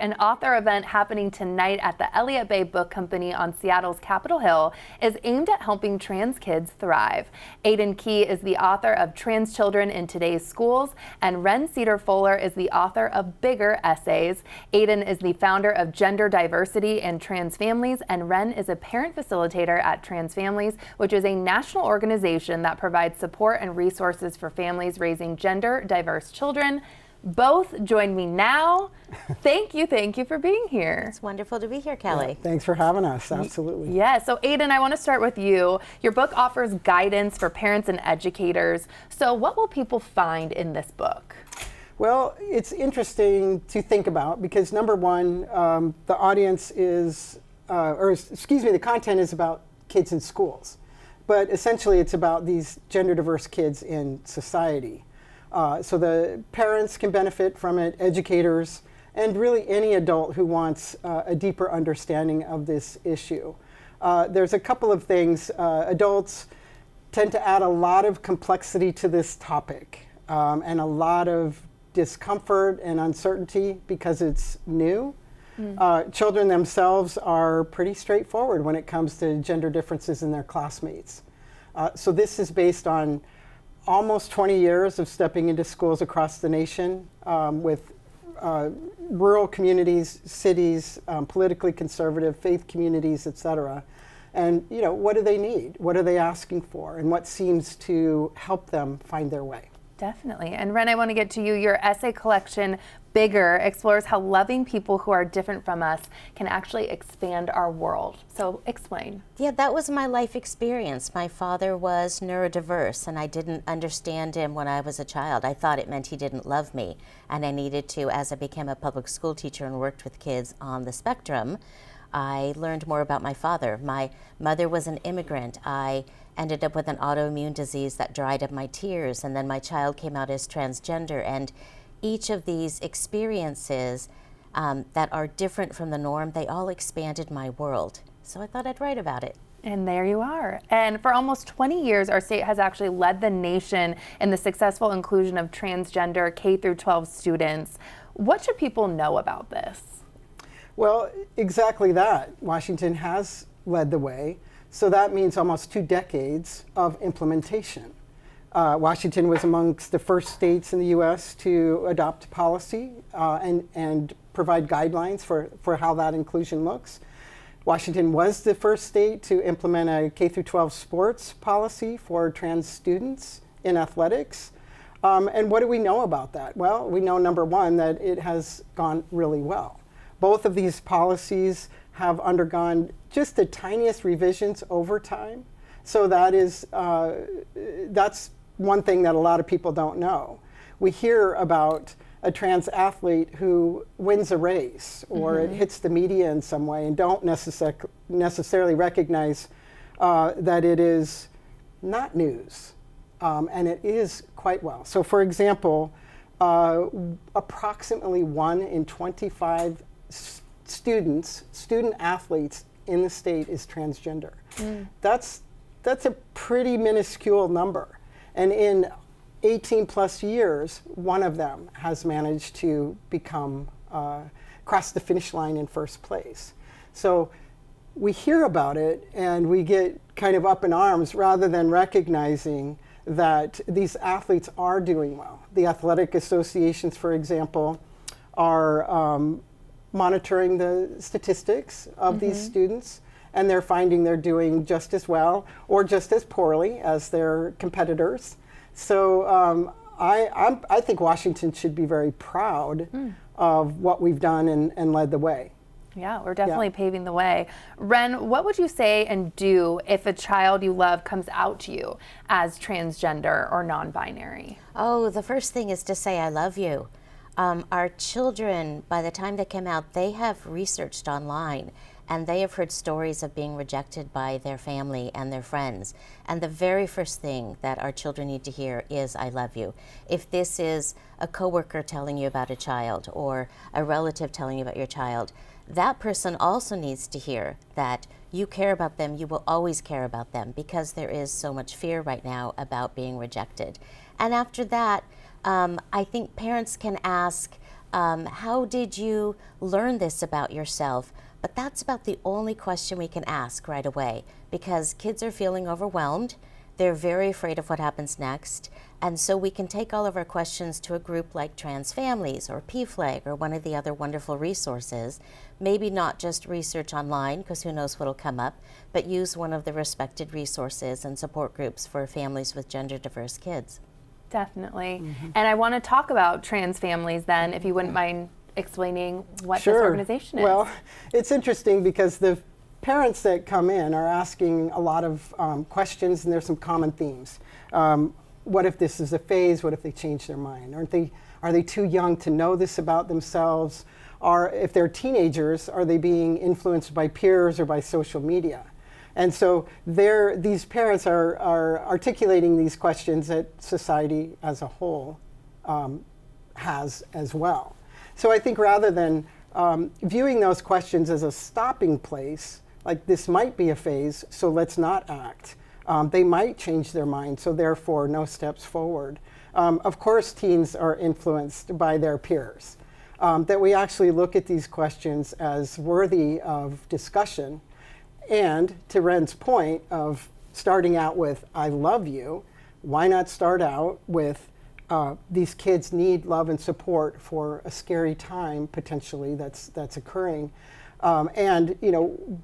an author event happening tonight at the Elliott Bay Book Company on Seattle's Capitol Hill, is aimed at helping trans kids thrive. Aidan is the author of Trans Children in Today's Schools, and Cedar is the author of Bigger Essays. Aidan is the founder of Gender Diversity and Trans Families, and Ren is a parent facilitator at Trans Families, which is a national organization that provides support and resources for families raising gender diverse children. Both join me now. Thank you for being here. It's wonderful to be here, Kelly. Yeah, thanks for having us, absolutely. Yeah, so Aidan, I want to start with you. Your book offers guidance for parents and educators. So what will people find in this book? Well, it's interesting to think about because number one, the audience is, the content is about kids in schools. But essentially it's about these gender diverse kids in society. So the parents can benefit from it, educators, and really any adult who wants a deeper understanding of this issue. There's a couple of things. Adults tend to add a lot of complexity to this topic and a lot of discomfort and uncertainty because it's new. Children themselves are pretty straightforward when it comes to gender differences in their classmates. So this is based on almost 20 years of stepping into schools across the nation with rural communities, cities, politically conservative, faith communities, etc. And what do they need? What are they asking for? And what seems to help them find their way? Definitely. And Ren, I want to get to you. Your essay collection, Bigger, explores how loving people who are different from us can actually expand our world. So explain. Yeah, that was my life experience. My father was neurodiverse and I didn't understand him when I was a child. I thought it meant he didn't love me. And I needed to, as I became a public school teacher and worked with kids on the spectrum, I learned more about my father. My mother was an immigrant. I ended up with an autoimmune disease that dried up my tears, and then my child came out as transgender. And each of these experiences that are different from the norm, they all expanded my world. So I thought I'd write about it. And there you are. And for almost 20 years, our state has actually led the nation in the successful inclusion of transgender K-12 students. What should people know about this? Well, exactly that. Washington has led the way. So that means almost 2 decades of implementation. Washington was amongst the first states in the U.S. to adopt policy and provide guidelines for how that inclusion looks. Washington was the first state to implement a K-12 sports policy for trans students in athletics. And what do we know about that? Well, we know, number one, that it has gone really well. Both of these policies have undergone just the tiniest revisions over time. So that is, that's one thing that a lot of people don't know. We hear about a trans athlete who wins a race or it hits the media in some way and don't necessarily recognize that it is not news. And it is quite well. So for example, approximately 1 in 25 student athletes in the state is transgender. That's a pretty minuscule number. And in 18 plus years, one of them has managed to become, cross the finish line in first place. So we hear about it and we get kind of up in arms rather than recognizing that these athletes are doing well. The athletic associations, for example, are monitoring the statistics of these students, and they're finding they're doing just as well or just as poorly as their competitors. So I think Washington should be very proud of what we've done and led the way. Yeah, we're definitely paving the way. Ren, what would you say and do if a child you love comes out to you as transgender or non-binary? Oh, the first thing is to say, I love you. Our children, by the time they come out, they have researched online and they have heard stories of being rejected by their family and their friends. And the very first thing that our children need to hear is, I love you. If this is a coworker telling you about a child or a relative telling you about your child, that person also needs to hear that you care about them, you will always care about them, because there is so much fear right now about being rejected. And after that, I think parents can ask How did you learn this about yourself? But that's about the only question we can ask right away, because kids are feeling overwhelmed. They're very afraid of what happens next. And so we can take all of our questions to a group like Trans Families or PFLAG or one of the other wonderful resources. Maybe not just research online, because who knows what'll come up, but use one of the respected resources and support groups for families with gender diverse kids. Definitely. And I want to talk about Trans Families then, if you wouldn't mind explaining what Sure. this organization is. Well, it's interesting because the parents that come in are asking a lot of questions, and there's some common themes. What if this is a phase? What if they change their mind? Are they too young to know this about themselves? Or if they're teenagers, are they being influenced by peers or by social media? And so these parents are articulating these questions that society as a whole has as well. So I think rather than viewing those questions as a stopping place, like this might be a phase, so let's not act. They might change their mind, so therefore no steps forward. Of course, teens are influenced by their peers. That we actually look at these questions as worthy of discussion. And to Ren's point of starting out with, I love you, why not start out with, these kids need love and support for a scary time potentially that's occurring, and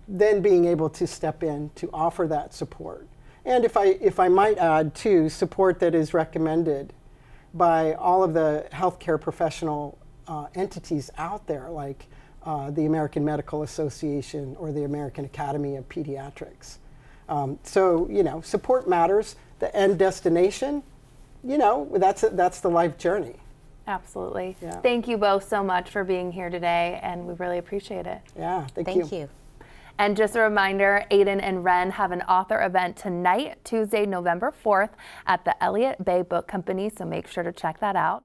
then being able to step in to offer that support. And if I might add too, support that is recommended by all of the healthcare professional entities out there, like the American Medical Association or the American Academy of Pediatrics. So support matters. The end destination, that's the life journey. Absolutely. Yeah. Thank you both so much for being here today, and we really appreciate it. Yeah, thank you. And just a reminder, Aidan and Ren have an author event tonight, Tuesday, November 4th, at the Elliott Bay Book Company, so make sure to check that out.